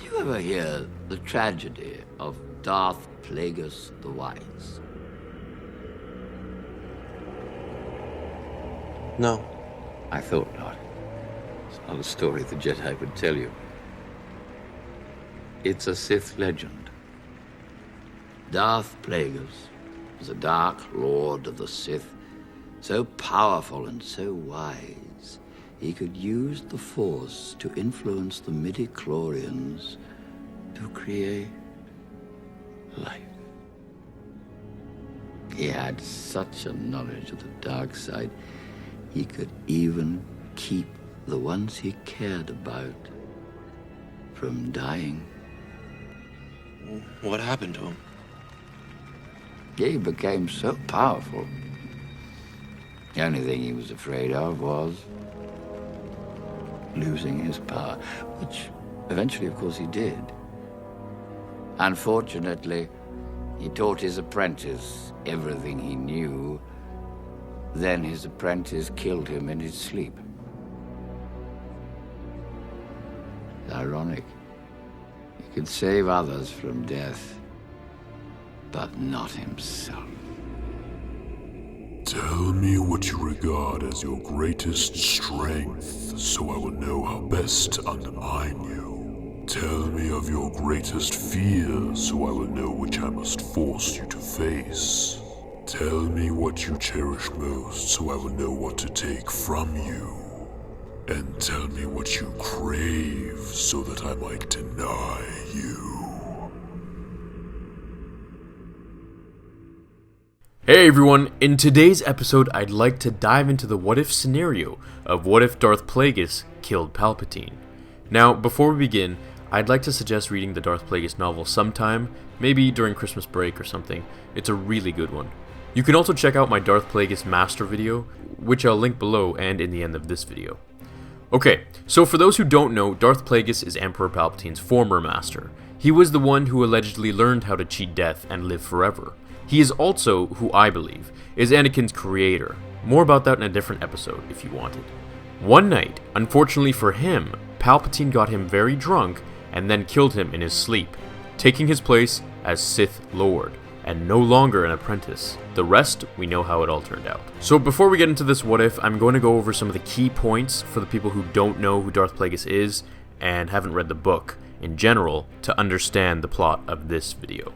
you ever hear the tragedy of Darth Plagueis the Wise? No. I thought not. It's not a story the Jedi would tell you. It's a Sith legend. Darth Plagueis was a dark lord of the Sith, so powerful and so wise, he could use the Force to influence the midi-chlorians to create life. He had such a knowledge of the dark side, he could even keep the ones he cared about from dying. What happened to him? He became so powerful. The only thing he was afraid of was losing his power, which eventually, of course, he did. Unfortunately, he taught his apprentice everything he knew. Then his apprentice killed him in his sleep. It's ironic. He could save others from death, but not himself. Tell me what you regard as your greatest strength, so I will know how best to undermine you. Tell me of your greatest fear, so I will know which I must force you to face. Tell me what you cherish most, so I will know what to take from you. And tell me what you crave, so that I might deny you. Hey everyone, in today's episode I'd like to dive into the what if scenario of what if Darth Plagueis killed Palpatine. Now, before we begin, I'd like to suggest reading the Darth Plagueis novel sometime, maybe during Christmas break or something. It's a really good one. You can also check out my Darth Plagueis Master video, which I'll link below and in the end of this video. Okay, so for those who don't know, Darth Plagueis is Emperor Palpatine's former master. He was the one who allegedly learned how to cheat death and live forever. He is also, who I believe, is Anakin's creator. More about that in a different episode if you wanted. One night, unfortunately for him, Palpatine got him very drunk and then killed him in his sleep, taking his place as Sith Lord, and no longer an apprentice. The rest, we know how it all turned out. So before we get into this what if, I'm going to go over some of the key points for the people who don't know who Darth Plagueis is and haven't read the book in general to understand the plot of this video.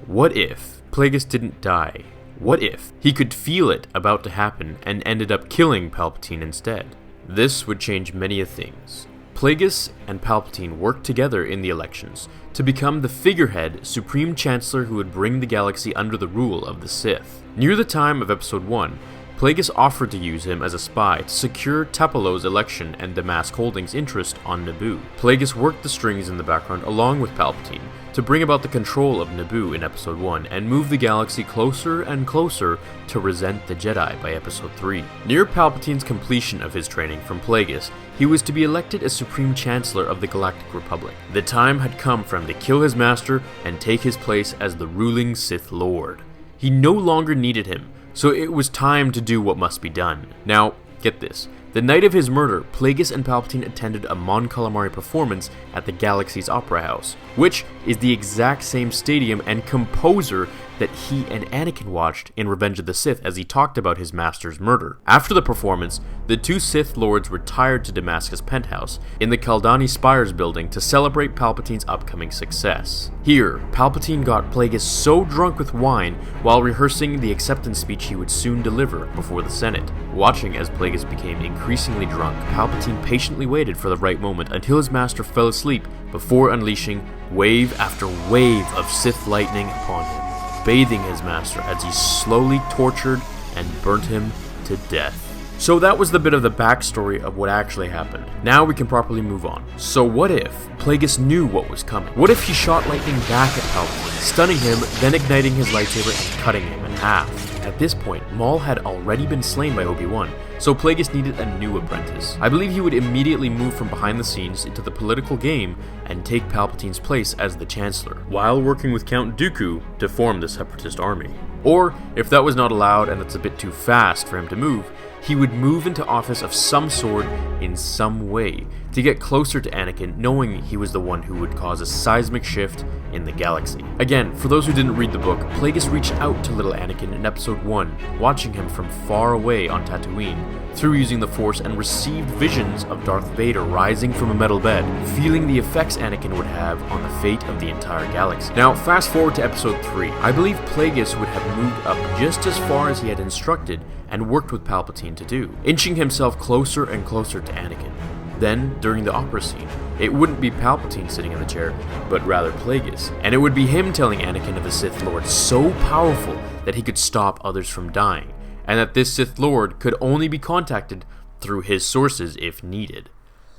What if Plagueis didn't die? What if he could feel it about to happen and ended up killing Palpatine instead? This would change many things. Plagueis and Palpatine worked together in the elections to become the figurehead Supreme Chancellor who would bring the galaxy under the rule of the Sith. Near the time of Episode 1, Plagueis offered to use him as a spy to secure Tapalo's election and damask Holdings' interest on Naboo. Plagueis worked the strings in the background along with Palpatine to bring about the control of Naboo in Episode 1 and move the galaxy closer and closer to resent the Jedi by Episode 3. Near Palpatine's completion of his training from Plagueis, he was to be elected as Supreme Chancellor of the Galactic Republic. The time had come for him to kill his master and take his place as the ruling Sith Lord. He no longer needed him, so it was time to do what must be done. Now, get this. The night of his murder, Plagueis and Palpatine attended a Mon Calamari performance at the Galaxy's Opera House, which is the exact same stadium and composer that he and Anakin watched in Revenge of the Sith as he talked about his master's murder. After the performance, the two Sith Lords retired to Damascus Penthouse in the Kaldani Spires building to celebrate Palpatine's upcoming success. Here, Palpatine got Plagueis so drunk with wine while rehearsing the acceptance speech he would soon deliver before the Senate. Watching as Plagueis became increasingly drunk, Palpatine patiently waited for the right moment until his master fell asleep before unleashing wave after wave of Sith lightning upon him, bathing his master as he slowly tortured and burnt him to death. So that was the bit of the backstory of what actually happened. Now we can properly move on. So what if Plagueis knew what was coming? What if he shot lightning back at Palpatine, stunning him, then igniting his lightsaber and cutting him in half? At this point, Maul had already been slain by Obi-Wan, so Plagueis needed a new apprentice. I believe he would immediately move from behind the scenes into the political game and take Palpatine's place as the Chancellor, while working with Count Dooku to form the Separatist army. Or, if that was not allowed and it's a bit too fast for him to move, he would move into office of some sort in some way to get closer to Anakin, knowing he was the one who would cause a seismic shift in the galaxy. Again, for those who didn't read the book, Plagueis reached out to little Anakin in episode 1, watching him from far away on Tatooine through using the Force, and received visions of Darth Vader rising from a metal bed, feeling the effects Anakin would have on the fate of the entire galaxy. Now, fast forward to episode 3. I believe Plagueis would have moved up just as far as he had instructed and worked with Palpatine to do, inching himself closer and closer to Anakin. Then, during the opera scene, it wouldn't be Palpatine sitting in the chair, but rather Plagueis, and it would be him telling Anakin of a Sith Lord so powerful that he could stop others from dying, and that this Sith Lord could only be contacted through his sources if needed.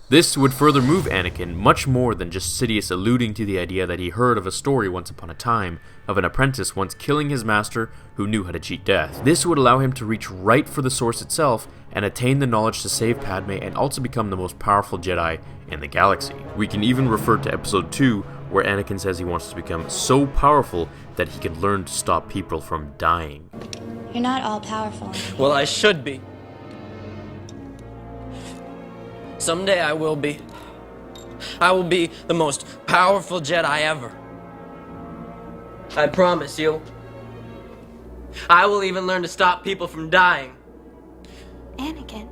This would further move Anakin much more than just Sidious alluding to the idea that he heard of a story once upon a time of an apprentice once killing his master who knew how to cheat death. This would allow him to reach right for the source itself and attain the knowledge to save Padme and also become the most powerful Jedi in the galaxy. We can even refer to episode 2 where Anakin says he wants to become so powerful that he could learn to stop people from dying. You're not all powerful. Well, I should be. Someday I will be. I will be the most powerful Jedi ever. I promise you. I will even learn to stop people from dying. Anakin.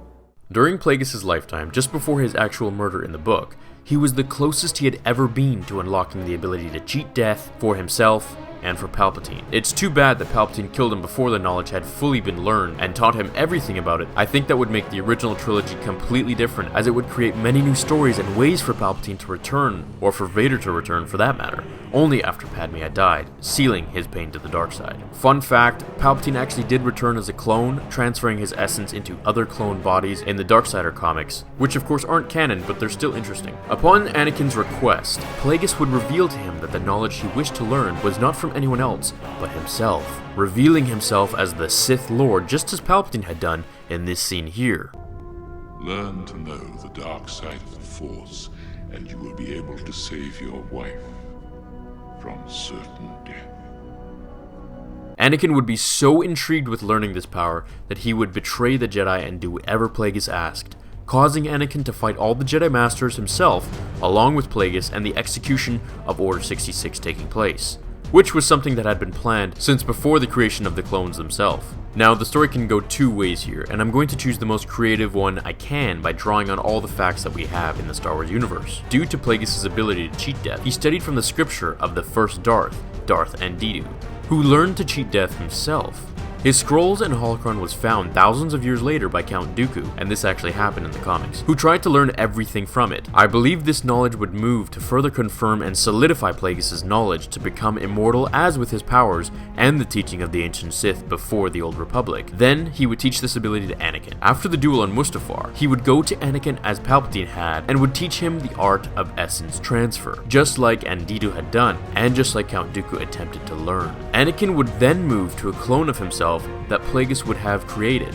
During Plagueis' lifetime, just before his actual murder in the book, he was the closest he had ever been to unlocking the ability to cheat death for himself and for Palpatine. It's too bad that Palpatine killed him before the knowledge had fully been learned and taught him everything about it. I think that would make the original trilogy completely different, as it would create many new stories and ways for Palpatine to return, or for Vader to return for that matter, only after Padme had died, sealing his pain to the dark side. Fun fact, Palpatine actually did return as a clone, transferring his essence into other clone bodies in the Darksider comics, which of course aren't canon, but they're still interesting. Upon Anakin's request, Plagueis would reveal to him that the knowledge he wished to learn was not from anyone else, but himself, revealing himself as the Sith Lord, just as Palpatine had done in this scene here. Learn to know the dark side of the Force, and you will be able to save your wife from certain death. Anakin would be so intrigued with learning this power that he would betray the Jedi and do whatever Plagueis asked, causing Anakin to fight all the Jedi Masters himself, along with Plagueis, and the execution of Order 66 taking place, which was something that had been planned since before the creation of the clones themselves. Now, the story can go two ways here, and I'm going to choose the most creative one I can by drawing on all the facts that we have in the Star Wars universe. Due to Plagueis' ability to cheat death, he studied from the scripture of the first Darth Andidu, who learned to cheat death himself. His scrolls and holocron was found thousands of years later by Count Dooku, and this actually happened in the comics, who tried to learn everything from it. I believe this knowledge would move to further confirm and solidify Plagueis' knowledge to become immortal as with his powers and the teaching of the ancient Sith before the Old Republic. Then he would teach this ability to Anakin. After the duel on Mustafar, he would go to Anakin as Palpatine had and would teach him the art of essence transfer, just like Andidu had done, and just like Count Dooku attempted to learn. Anakin would then move to a clone of himself that Plagueis would have created,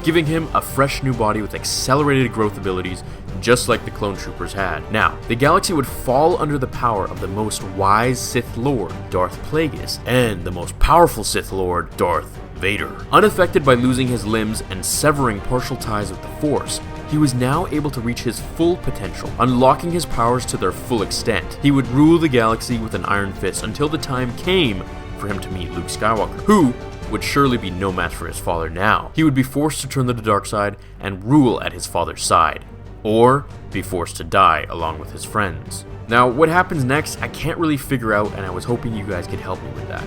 giving him a fresh new body with accelerated growth abilities just like the clone troopers had. Now, the galaxy would fall under the power of the most wise Sith Lord, Darth Plagueis, and the most powerful Sith Lord, Darth Vader. Unaffected by losing his limbs and severing partial ties with the Force, he was now able to reach his full potential, unlocking his powers to their full extent. He would rule the galaxy with an iron fist until the time came for him to meet Luke Skywalker, who would surely be no match for his father now. He would be forced to turn to the dark side and rule at his father's side, or be forced to die along with his friends. Now, what happens next, I can't really figure out, and I was hoping you guys could help me with that.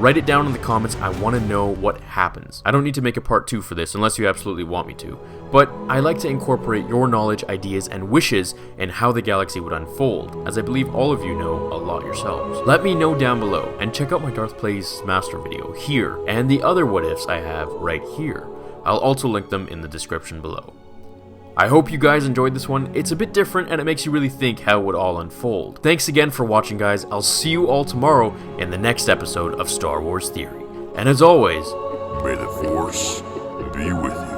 Write it down in the comments. I want to know what happens. I don't need to make a part 2 for this unless you absolutely want me to, but I like to incorporate your knowledge, ideas, and wishes in how the galaxy would unfold, as I believe all of you know a lot yourselves. Let me know down below, and check out my Darth Plagueis Master video here, and the other what ifs I have right here. I'll also link them in the description below. I hope you guys enjoyed this one. It's a bit different and it makes you really think how it would all unfold. Thanks again for watching, guys. I'll see you all tomorrow in the next episode of Star Wars Theory. And as always, may the Force be with you.